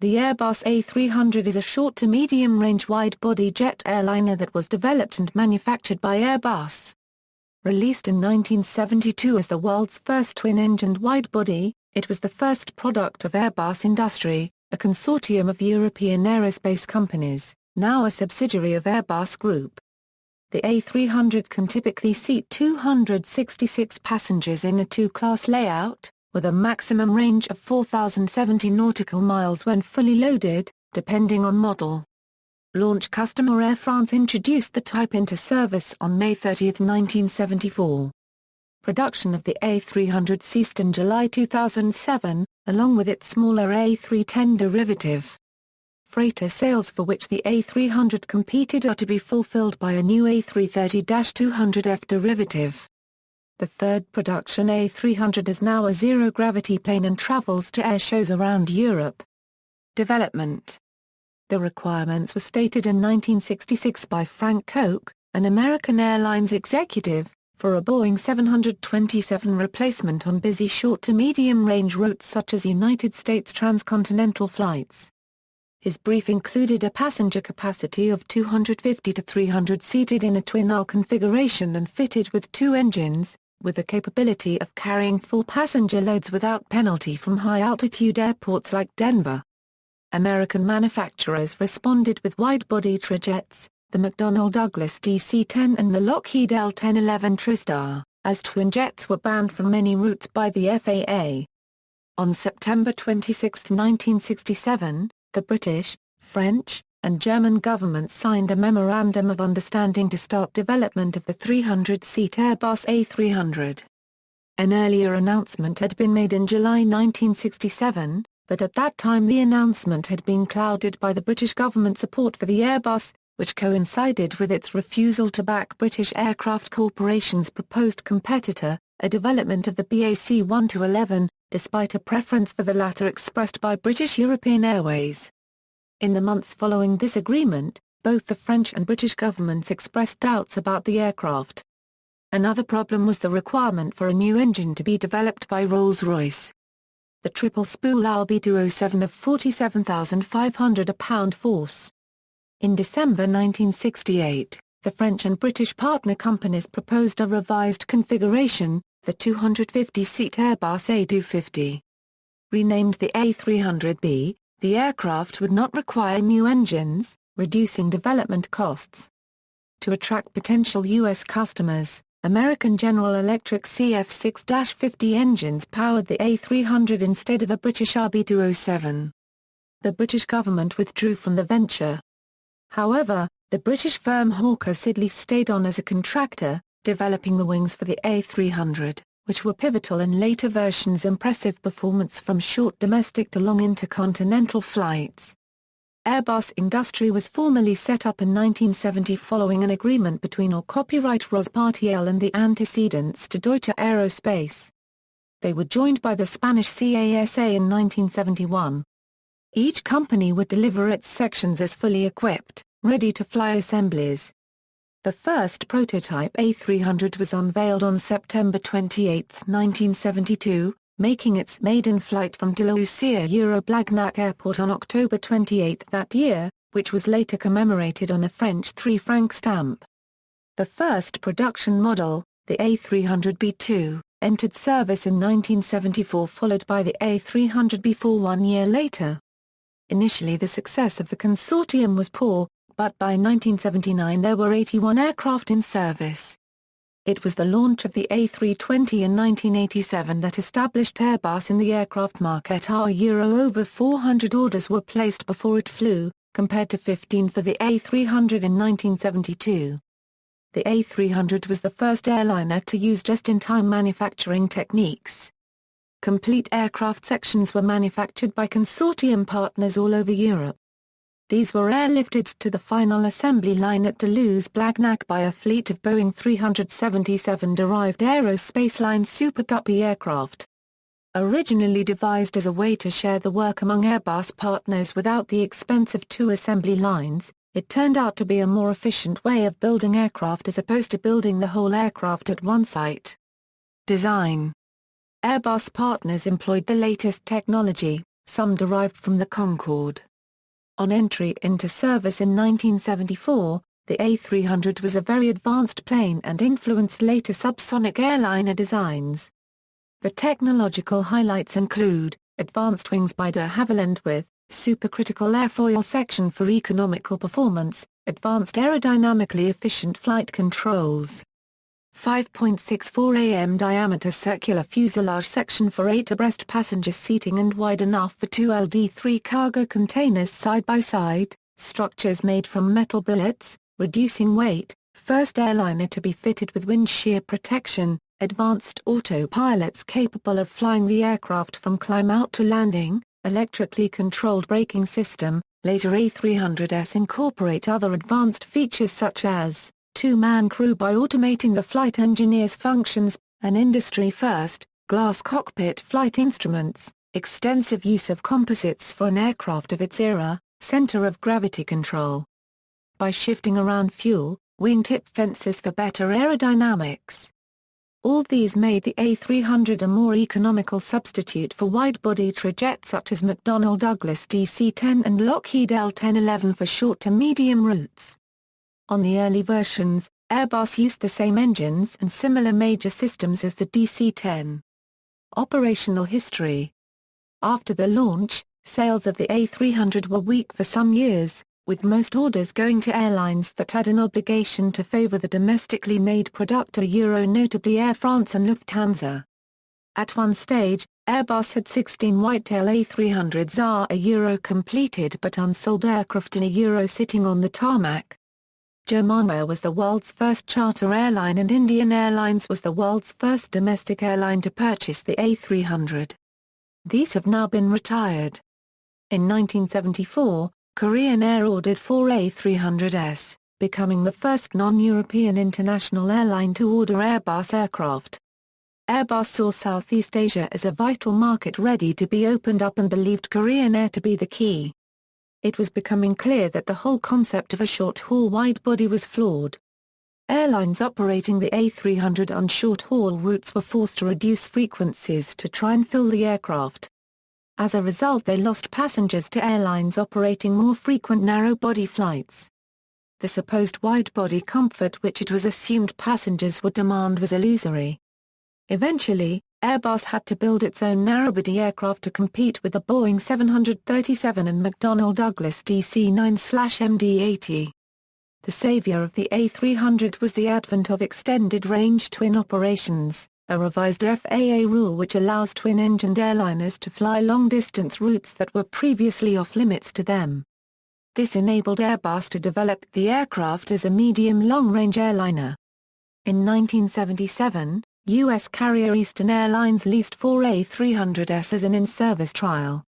The Airbus A300 is a short to medium-range wide-body jet airliner that was developed and manufactured by Airbus. Released in 1972 as the world's first twin-engined wide-body, it was the first product of Airbus Industrie, a consortium of European aerospace companies, now a subsidiary of Airbus Group. The A300 can typically seat 266 passengers in a two-class layout, with a maximum range of 4,070 nautical miles when fully loaded, depending on model. Launch customer Air France introduced the type into service on May 30, 1974. Production of the A300 ceased in July 2007, along with its smaller A310 derivative. Freighter sales for which the A300 competed are to be fulfilled by a new A330-200F derivative. The third production A300 is now a zero-gravity plane and travels to airshows around Europe. Development. The requirements were stated in 1966 by Frank Koch, an American Airlines executive, for a Boeing 727 replacement on busy short to medium-range routes such as United States transcontinental flights. His brief included a passenger capacity of 250 to 300 seated in a twin-hull configuration and fitted with two engines, with the capability of carrying full passenger loads without penalty from high-altitude airports like Denver. American manufacturers responded with wide-body trajets, the McDonnell Douglas DC-10 and the Lockheed L-1011 TriStar, as twin jets were banned from many routes by the FAA. On September 26, 1967, the British, French, and German governments signed a Memorandum of Understanding to start development of the 300-seat Airbus A300. An earlier announcement had been made in July 1967, but at that time the announcement had been clouded by the British government support for the Airbus, which coincided with its refusal to back British Aircraft Corporation's proposed competitor, a development of the BAC 1-11, despite a preference for the latter expressed by British European Airways. In the months following this agreement, both the French and British governments expressed doubts about the aircraft. Another problem was the requirement for a new engine to be developed by Rolls-Royce. The triple-spool RB207 of 47,500 pound-force. In December 1968, the French and British partner companies proposed a revised configuration, the 250-seat Airbus A250. Renamed the A300B, the aircraft would not require new engines, reducing development costs. To attract potential U.S. customers, American General Electric CF6-50 engines powered the A300 instead of a British RB207. The British government withdrew from the venture. However, the British firm Hawker Siddeley stayed on as a contractor, developing the wings for the A300, which were pivotal in later versions' impressive performance from short domestic to long intercontinental flights. Airbus Industrie was formally set up in 1970 following an agreement between or copyright Rospartiel and the antecedents to Deutsche Aerospace. They were joined by the Spanish CASA in 1971. Each company would deliver its sections as fully equipped, ready-to-fly assemblies. The first prototype A300 was unveiled on September 28, 1972, making its maiden flight from de la Blagnac Airport on October 28 that year, which was later commemorated on a French 3-franc stamp. The first production model, the A300B2, entered service in 1974, followed by the A300B4 1 year later. Initially the success of the consortium was poor, but by 1979 there were 81 aircraft in service. It was the launch of the A320 in 1987 that established Airbus in the aircraft market. Over 400 orders were placed before it flew, compared to 15 for the A300 in 1972. The A300 was the first airliner to use just-in-time manufacturing techniques. Complete aircraft sections were manufactured by consortium partners all over Europe. These were airlifted to the final assembly line at Toulouse-Blagnac by a fleet of Boeing 377-derived Aerospace Line Super Guppy aircraft. Originally devised as a way to share the work among Airbus partners without the expense of two assembly lines, it turned out to be a more efficient way of building aircraft as opposed to building the whole aircraft at one site. Design. Airbus partners employed the latest technology, some derived from the Concorde. On entry into service in 1974, the A300 was a very advanced plane and influenced later subsonic airliner designs. The technological highlights include advanced wings by de Havilland with supercritical airfoil section for economical performance, advanced aerodynamically efficient flight controls, 5.64 am diameter circular fuselage section for 8 abreast passenger seating and wide enough for 2 LD3 cargo containers side by side, structures made from metal billets, reducing weight, first airliner to be fitted with wind shear protection, advanced autopilots capable of flying the aircraft from climb out to landing, electrically controlled braking system. Later A300s incorporate other advanced features such as two-man crew by automating the flight engineer's functions, an industry-first, glass cockpit flight instruments, extensive use of composites for an aircraft of its era, center of gravity control by shifting around fuel, wingtip fences for better aerodynamics. All these made the A300 a more economical substitute for wide-body trajets such as McDonnell Douglas DC-10 and Lockheed L-1011 for short to medium routes. On the early versions, Airbus used the same engines and similar major systems as the DC-10. Operational history. After the launch, sales of the A300 were weak for some years, with most orders going to airlines that had an obligation to favor the domestically made product, notably Air France and Lufthansa. At one stage, Airbus had 16 whitetail A300s completed but unsold aircraft in sitting on the tarmac. Germanware was the world's first charter airline and Indian Airlines was the world's first domestic airline to purchase the A300. These have now been retired. In 1974, Korean Air ordered 4 A300s, becoming the first non-European international airline to order Airbus aircraft. Airbus saw Southeast Asia as a vital market ready to be opened up and believed Korean Air to be the key. It was becoming clear that the whole concept of a short-haul wide-body was flawed. Airlines operating the A300 on short-haul routes were forced to reduce frequencies to try and fill the aircraft. As a result, they lost passengers to airlines operating more frequent narrow-body flights. The supposed wide-body comfort which it was assumed passengers would demand was illusory. Eventually, Airbus had to build its own narrow-body aircraft to compete with the Boeing 737 and McDonnell Douglas DC-9/MD-80. The savior of the A300 was the advent of extended-range twin operations, a revised FAA rule which allows twin-engined airliners to fly long-distance routes that were previously off-limits to them. This enabled Airbus to develop the aircraft as a medium-long-range airliner. In 1977, U.S. carrier Eastern Airlines leased 4 A300s as an in-service trial.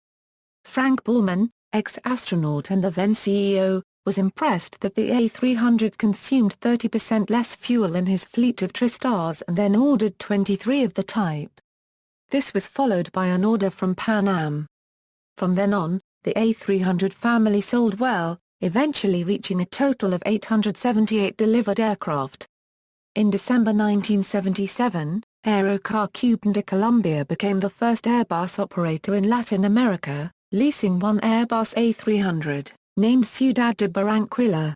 Frank Borman, ex-astronaut and the then CEO, was impressed that the A300 consumed 30% less fuel than his fleet of TriStars and then ordered 23 of the type. This was followed by an order from Pan Am. From then on, the A300 family sold well, eventually reaching a total of 878 delivered aircraft. In December 1977, Aerocar Cuban de Colombia became the first Airbus operator in Latin America, leasing one Airbus A300, named Ciudad de Barranquilla.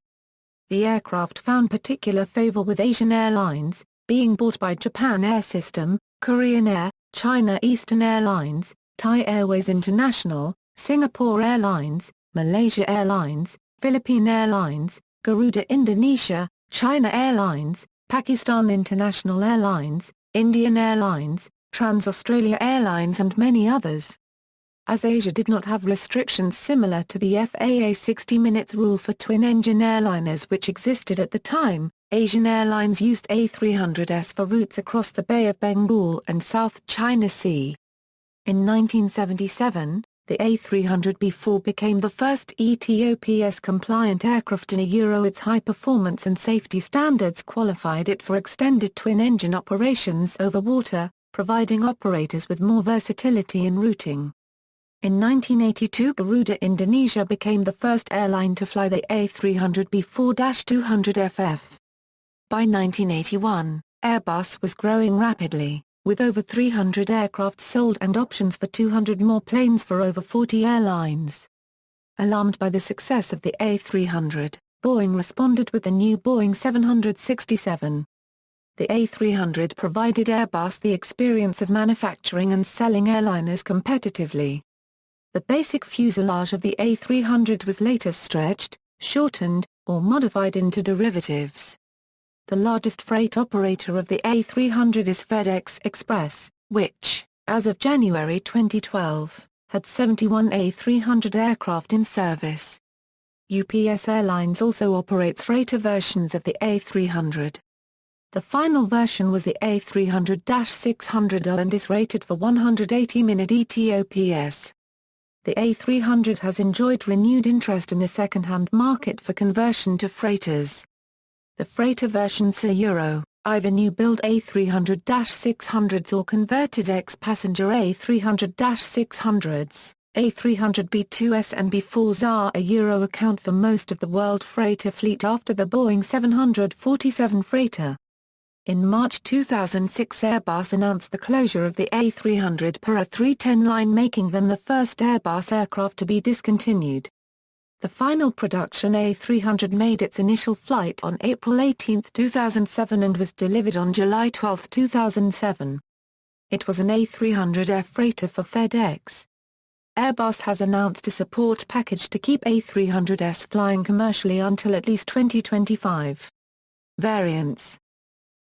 The aircraft found particular favor with Asian airlines, being bought by Japan Air System, Korean Air, China Eastern Airlines, Thai Airways International, Singapore Airlines, Malaysia Airlines, Philippine Airlines, Garuda Indonesia, China Airlines, Pakistan International Airlines, Indian Airlines, Trans-Australia Airlines and many others. As Asia did not have restrictions similar to the FAA 60 minutes rule for twin-engine airliners which existed at the time, Asian Airlines used A300s for routes across the Bay of Bengal and South China Sea. In 1977, the A300B4 became the first ETOPS-compliant aircraft in its high performance and safety standards qualified it for extended twin-engine operations over water, providing operators with more versatility in routing. In 1982, Garuda Indonesia became the first airline to fly the A300B4-200FF. By 1981, Airbus was growing rapidly. with over 300 aircraft sold and options for 200 more planes for over 40 airlines. Alarmed by the success of the A300, Boeing responded with the new Boeing 767. The A300 provided Airbus the experience of manufacturing and selling airliners competitively. The basic fuselage of the A300 was later stretched, shortened, or modified into derivatives. The largest freight operator of the A300 is FedEx Express, which, as of January 2012, had 71 A300 aircraft in service. UPS Airlines also operates freighter versions of the A300. The final version was the A300-600 and is rated for 180-minute ETOPS. The A300 has enjoyed renewed interest in the second-hand market for conversion to freighters. The freighter versions are either new-build A300-600s or converted ex-passenger A300-600s. A300B2S and B4s are account for most of the world freighter fleet after the Boeing 747 freighter. In March 2006, Airbus announced the closure of the A300 per A310 line, making them the first Airbus aircraft to be discontinued. The final production A300 made its initial flight on April 18, 2007 and was delivered on July 12, 2007. It was an A300 air freighter for FedEx. Airbus has announced a support package to keep A300s flying commercially until at least 2025. Variants: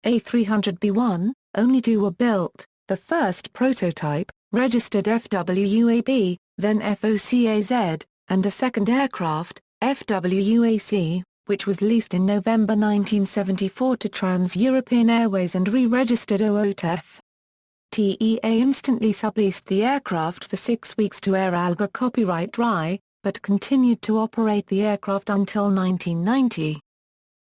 A300B1, only two were built, the first prototype, registered FWUAB, then FOCAZ, and a second aircraft, FWUAC, which was leased in November 1974 to Trans-European Airways and re-registered OOTF. TEA instantly subleased the aircraft for 6 weeks to Air Alga Copyright RAI, but continued to operate the aircraft until 1990.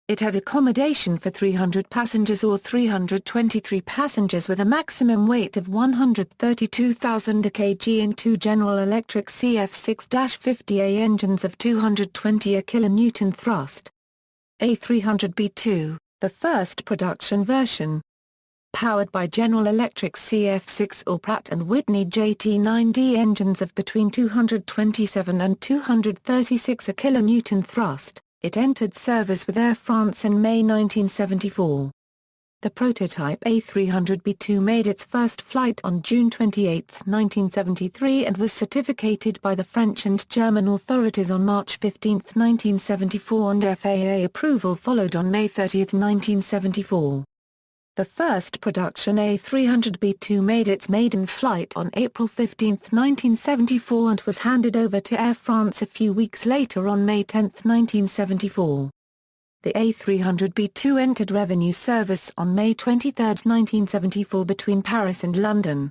It had accommodation for 300 passengers or 323 passengers with a maximum weight of 132,000 kg and two General Electric CF6-50A engines of 220 kN thrust. A300B2, the first production version. Powered by General Electric CF6 or Pratt & Whitney JT9D engines of between 227 and 236 kN thrust. It entered service with Air France in May 1974. The prototype A300B2 made its first flight on June 28, 1973 and was certificated by the French and German authorities on March 15, 1974 and FAA approval followed on May 30, 1974. The first production A300B2 made its maiden flight on April 15, 1974 and was handed over to Air France a few weeks later on May 10, 1974. The A300B2 entered revenue service on May 23, 1974 between Paris and London.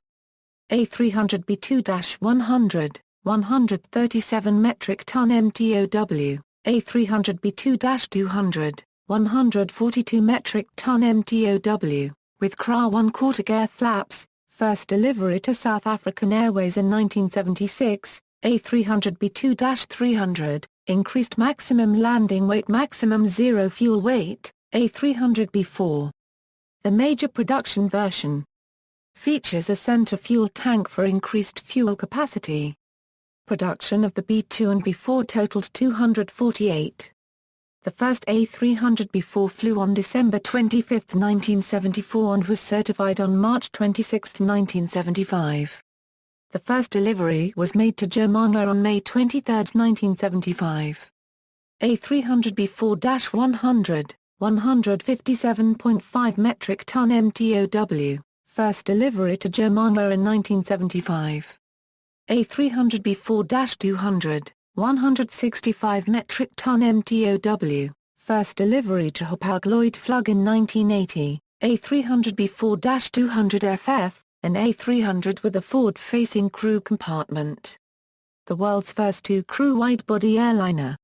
A300B2-100, 137 metric ton MTOW, A300B2-200. 142 metric ton MTOW, with CRA 1/4 air flaps, first delivery to South African Airways in 1976, A300B2-300, increased maximum landing weight, maximum zero fuel weight, A300B4. The major production version features a center fuel tank for increased fuel capacity. Production of the B2 and B4 totaled 248. The first A300B4 flew on December 25, 1974 and was certified on March 26, 1975. The first delivery was made to Germania on May 23, 1975. A300B4-100, 157.5 metric ton MTOW, first delivery to Germania in 1975. A300B4-200, 165 metric ton MTOW, first delivery to Hapag-Lloyd-Flug in 1980, A300B4-200FF, an A300 with a forward-facing crew compartment. The world's first two-crew wide-body airliner.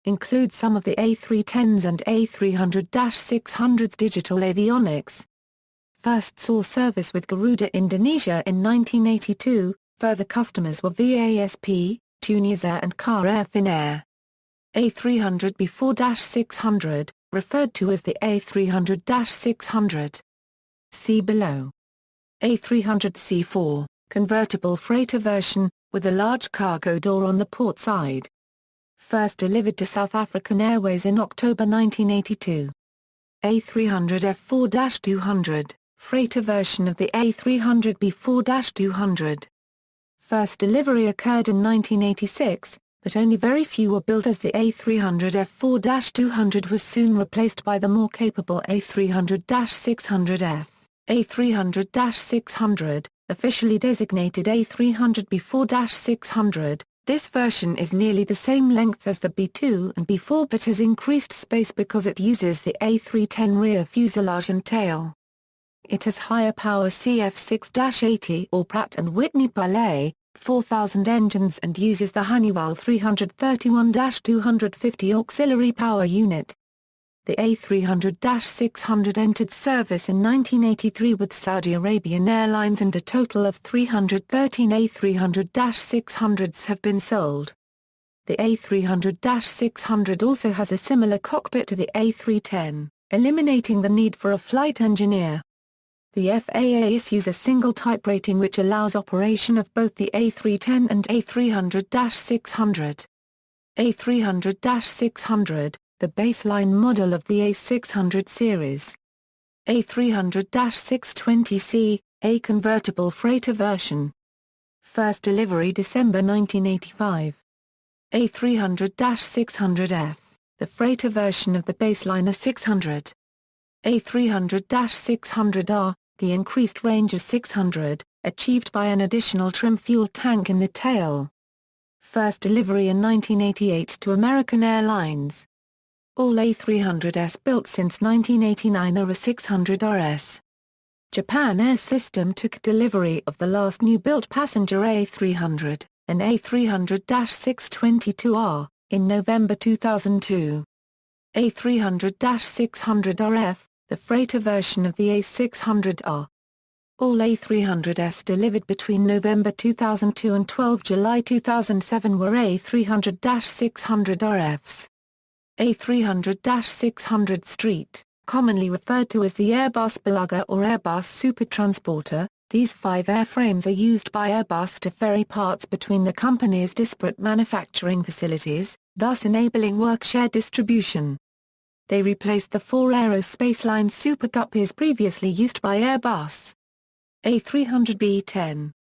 Includes some of the A310s and A300-600's digital avionics. First saw service with Garuda Indonesia in 1982, further customers were VASP, Tunisia and Qatar Air Finnair. A300B4-600, referred to as the A300-600. See below. A300C4, convertible freighter version, with a large cargo door on the port side. First delivered to South African Airways in October 1982. A300F4-200, freighter version of the A300B4-200. First delivery occurred in 1986, but only very few were built as the A300F4-200 was soon replaced by the more capable A300-600F. A300-600, officially designated A300B4-600, this version is nearly the same length as the B2 and B4 but has increased space because it uses the A310 rear fuselage and tail. It has higher power CF6-80 or Pratt & Whitney Palais, 4,000 engines and uses the Honeywell 331-250 auxiliary power unit. The A300-600 entered service in 1983 with Saudi Arabian Airlines and a total of 313 A300-600s have been sold. The A300-600 also has a similar cockpit to the A310, eliminating the need for a flight engineer. The FAA issues a single type rating which allows operation of both the A310 and A300-600. A300-600, the baseline model of the A600 series. A300-620C, a convertible freighter version. First delivery December 1985. A300-600F, the freighter version of the baseliner 600. A300-600R, the increased range of 600, achieved by an additional trim fuel tank in the tail. First delivery in 1988 to American Airlines. All A300s built since 1989 are a 600RS. Japan Air System took delivery of the last new-built passenger A300, an A300-622R, in November 2002. A300-600RF, the freighter version of the A600R. All A300s delivered between November 2002 and 12 July 2007 were A300-600RFs. A300-600 Street, commonly referred to as the Airbus Balaga or Airbus Supertransporter, these 5 airframes are used by Airbus to ferry parts between the company's disparate manufacturing facilities, thus enabling work-share distribution. They replaced the 4 aerospace line Super Guppies previously used by Airbus. A300B10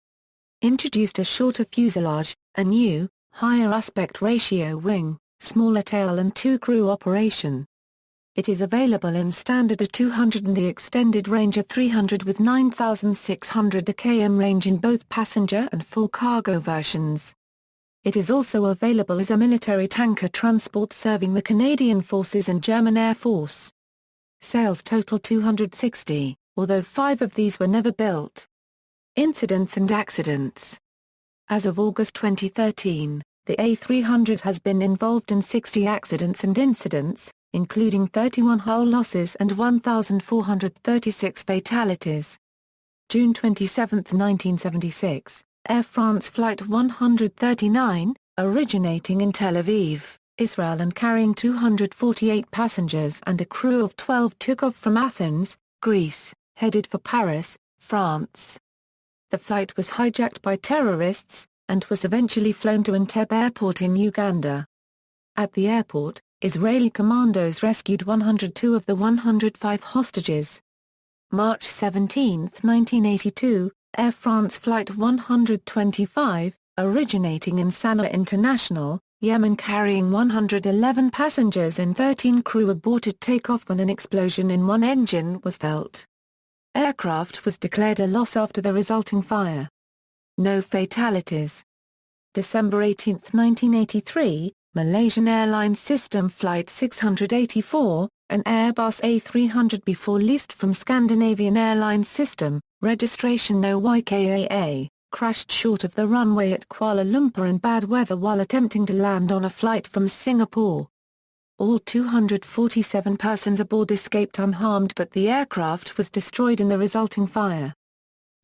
introduced a shorter fuselage, a new, higher aspect ratio wing, smaller tail and 2-crew operation. It is available in standard A200 and the extended range of 300 with 9,600 km range in both passenger and full cargo versions. It is also available as a military tanker transport serving the Canadian Forces and German Air Force. Sales total 260, although 5 of these were never built. Incidents and accidents. As of August 2013, the A300 has been involved in 60 accidents and incidents, including 31 hull losses and 1,436 fatalities. June 27, 1976, Air France Flight 139, originating in Tel Aviv, Israel and carrying 248 passengers and a crew of 12 took off from Athens, Greece, headed for Paris, France. The flight was hijacked by terrorists, and was eventually flown to Entebbe Airport in Uganda. At the airport, Israeli commandos rescued 102 of the 105 hostages. March 17, 1982, Air France Flight 125, originating in Sanaa International, Yemen carrying 111 passengers and 13 crew aborted takeoff when an explosion in one engine was felt. Aircraft was declared a loss after the resulting fire. No fatalities. December 18, 1983, Malaysian Airlines System Flight 684, an Airbus A300 before leased from Scandinavian Airlines System, registration no YKAA, crashed short of the runway at Kuala Lumpur in bad weather while attempting to land on a flight from Singapore. All 247 persons aboard escaped unharmed but the aircraft was destroyed in the resulting fire.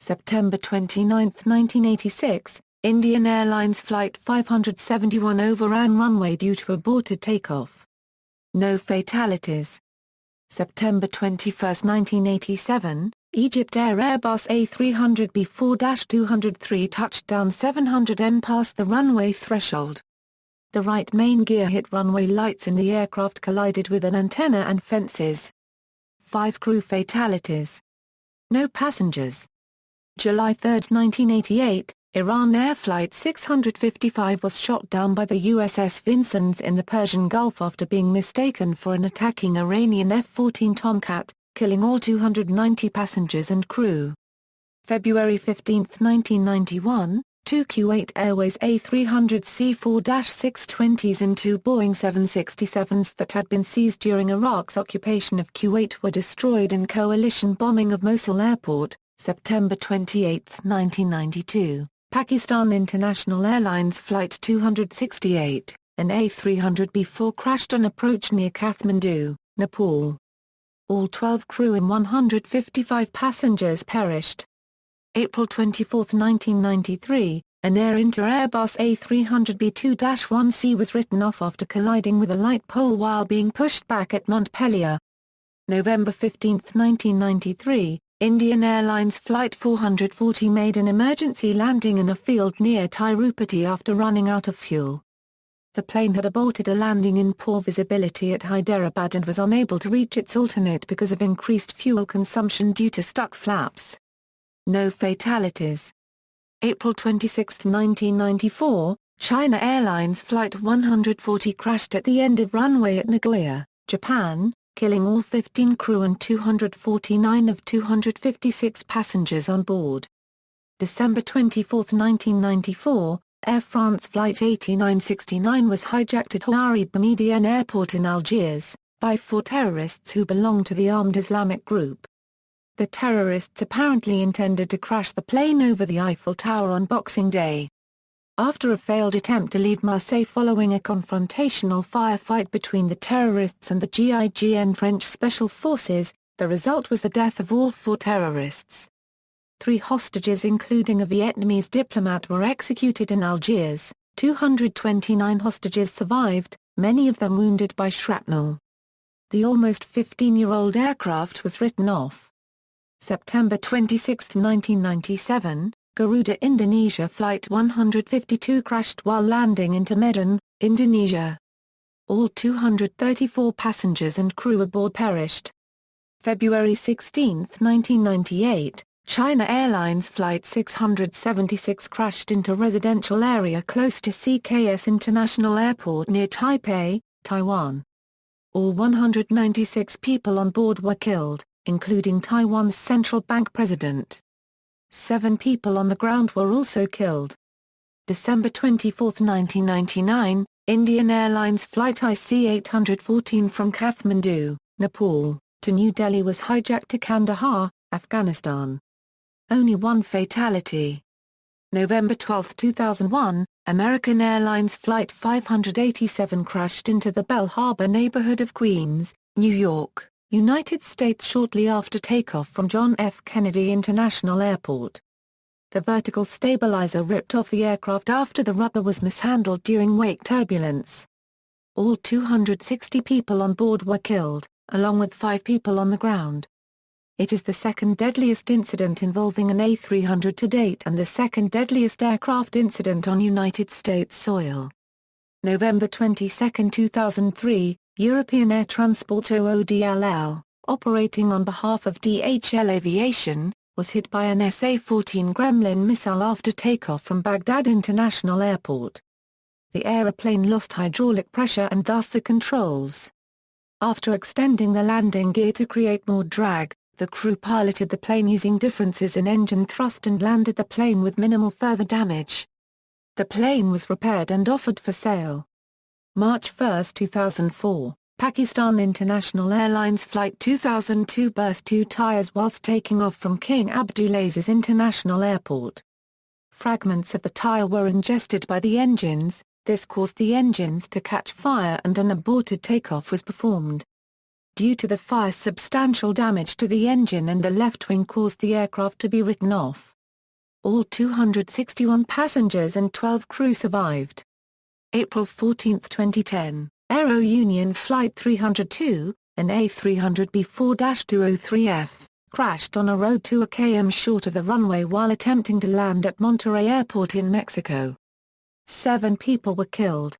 September 29, 1986, Indian Airlines Flight 571 overran runway due to aborted takeoff. No fatalities. September 21, 1987, Egypt Air Airbus A300 B4-203 touchdown 700 m past the runway threshold. The right main gear hit runway lights and the aircraft collided with an antenna and fences. 5 crew fatalities. No passengers. July 3, 1988, Iran Air Flight 655 was shot down by the USS Vincennes in the Persian Gulf after being mistaken for an attacking Iranian F-14 Tomcat, killing all 290 passengers and crew. February 15, 1991, two Kuwait Airways A300 C4-620s and two Boeing 767s that had been seized during Iraq's occupation of Kuwait were destroyed in coalition bombing of Mosul Airport, September 28, 1992. Pakistan International Airlines Flight 268, an A300 crashed on approach near Kathmandu, Nepal. All 12 crew and 155 passengers perished. April 24, 1993, an Air Inter Airbus A300 B2-1C was written off after colliding with a light pole while being pushed back at Montpellier. November 15, 1993, Indian Airlines Flight 440 made an emergency landing in a field near Tirupati after running out of fuel. The plane had aborted a landing in poor visibility at Hyderabad and was unable to reach its alternate because of increased fuel consumption due to stuck flaps. No fatalities. April 26, 1994, China Airlines Flight 140 crashed at the end of runway at Nagoya, Japan, killing all 15 crew and 249 of 256 passengers on board. December 24, 1994, Air France Flight 8969 was hijacked at Houari Boumediene Airport in Algiers, by 4 terrorists who belonged to the armed Islamic group. The terrorists apparently intended to crash the plane over the Eiffel Tower on Boxing Day. After a failed attempt to leave Marseille following a confrontational firefight between the terrorists and the GIGN French Special Forces, the result was the death of all 4 terrorists. 3 hostages including a Vietnamese diplomat were executed in Algiers, 229 hostages survived, many of them wounded by shrapnel. The almost 15-year-old aircraft was written off. September 26, 1997, Garuda Indonesia Flight 152 crashed while landing into Medan, Indonesia. All 234 passengers and crew aboard perished. February 16, 1998, China Airlines Flight 676 crashed into residential area close to CKS International Airport near Taipei, Taiwan. All 196 people on board were killed, including Taiwan's central bank president. 7 people on the ground were also killed. December 24, 1999, Indian Airlines Flight IC-814 from Kathmandu, Nepal, to New Delhi was hijacked to Kandahar, Afghanistan. Only 1 fatality. November 12, 2001, American Airlines Flight 587 crashed into the Bell Harbor neighborhood of Queens, New York, United States shortly after takeoff from John F. Kennedy International Airport. The vertical stabilizer ripped off the aircraft after the rudder was mishandled during wake turbulence. All 260 people on board were killed, along with 5 people on the ground. It is the second deadliest incident involving an A300 to date and the second deadliest aircraft incident on United States soil. November 22, 2003, European Air Transport OODLL, operating on behalf of DHL Aviation, was hit by an SA-14 Gremlin missile after takeoff from Baghdad International Airport. The aeroplane lost hydraulic pressure and thus the controls. After extending the landing gear to create more drag, the crew piloted the plane using differences in engine thrust and landed the plane with minimal further damage. The plane was repaired and offered for sale. March 1, 2004, Pakistan International Airlines Flight 2002 burst 2 tires whilst taking off from King Abdulaziz International Airport. Fragments of the tire were ingested by the engines, this caused the engines to catch fire and an aborted takeoff was performed. Due to the fire, substantial damage to the engine and the left wing caused the aircraft to be written off. All 261 passengers and 12 crew survived. April 14, 2010, Aero Union Flight 302, an A300 B4-203F, crashed on a road 2 km short of the runway while attempting to land at Monterrey Airport in Mexico. 7 people were killed.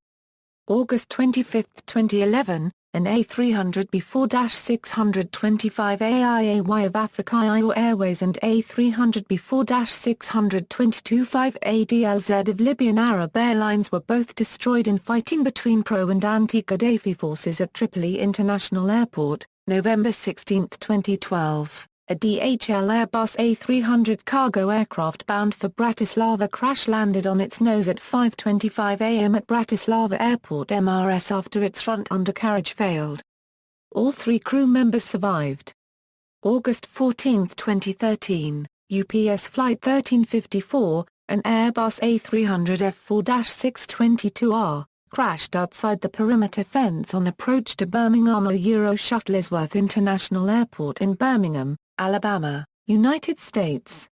August 25, 2011, an A300-B4-625 AIAY of Africa Airways and A300-B4-622 ADLZ of Libyan Arab Airlines were both destroyed in fighting between pro- and anti-Gaddafi forces at Tripoli International Airport, November 16, 2012. A DHL Airbus A300 cargo aircraft bound for Bratislava crash-landed on its nose at 5:25 am at Bratislava Airport MRS after its front undercarriage failed. All 3 crew members survived. August 14, 2013, UPS Flight 1354, an Airbus A300 F4-622R, crashed outside the perimeter fence on approach to Birmingham Shuttlesworth International Airport in Birmingham, Alabama, United States.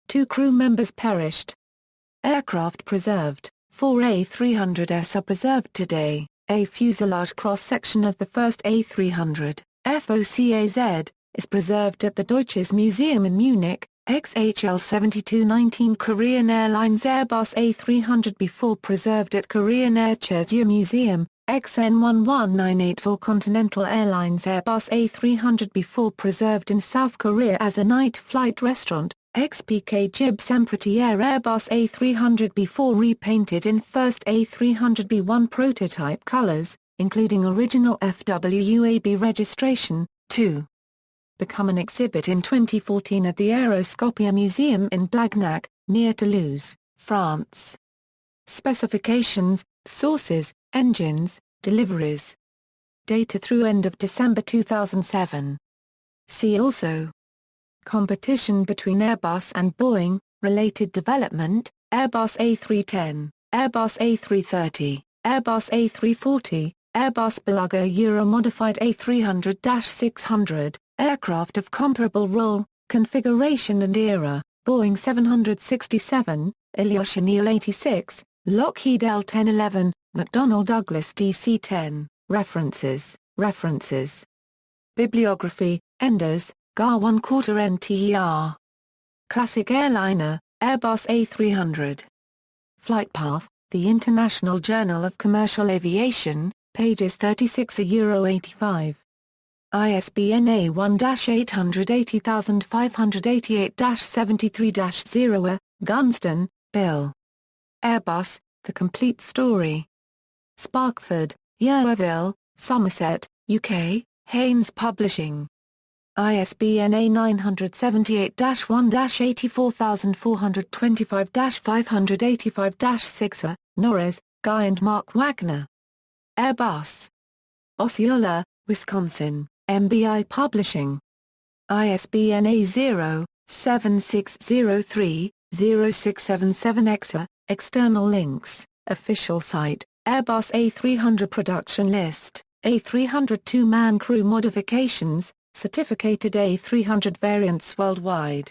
2 crew members perished. Aircraft preserved. 4 A300s are preserved today. A fuselage cross-section of the first A300, FOCAZ, is preserved at the Deutsches Museum in Munich. XHL 7219 Korean Airlines Airbus A300-B4 preserved at Korean Air Cheongju Museum. XN11984 Continental Airlines Airbus A300-B4 preserved in South Korea as a night flight restaurant. XPK Jib Sempriti Air Airbus A300-B4 repainted in first A300-B1 prototype colors, including original FWUAB registration. 2. Become an exhibit in 2014 at the Aeroscopia Museum in Blagnac, near Toulouse, France. Specifications, sources, engines, deliveries. Data through end of December 2007. See also: competition between Airbus and Boeing, related development, Airbus A310, Airbus A330, Airbus A340, Airbus Beluga Euro-modified A300-600, aircraft of comparable role, configuration and era, Boeing 767, Ilyushin Il-86, Lockheed L-1011, McDonnell Douglas DC-10, references. Bibliography, Enders, GAR 1/4 NTER. Classic airliner, Airbus A300. Flight path, The International Journal of Commercial Aviation, pages 36-85. ISBN A1-880588-73-0. Gunston, Bill. Airbus, The Complete Story. Sparkford, Yeovil, Somerset, UK, Haynes Publishing. ISBN A978-1-84425-585-6. Norris, Guy and Mark Wagner. Airbus. Osceola, Wisconsin, MBI Publishing. ISBN A0-7603-0677-X. External links, official site, Airbus A300 production list, A300 two-man crew modifications, certificated A300 variants worldwide.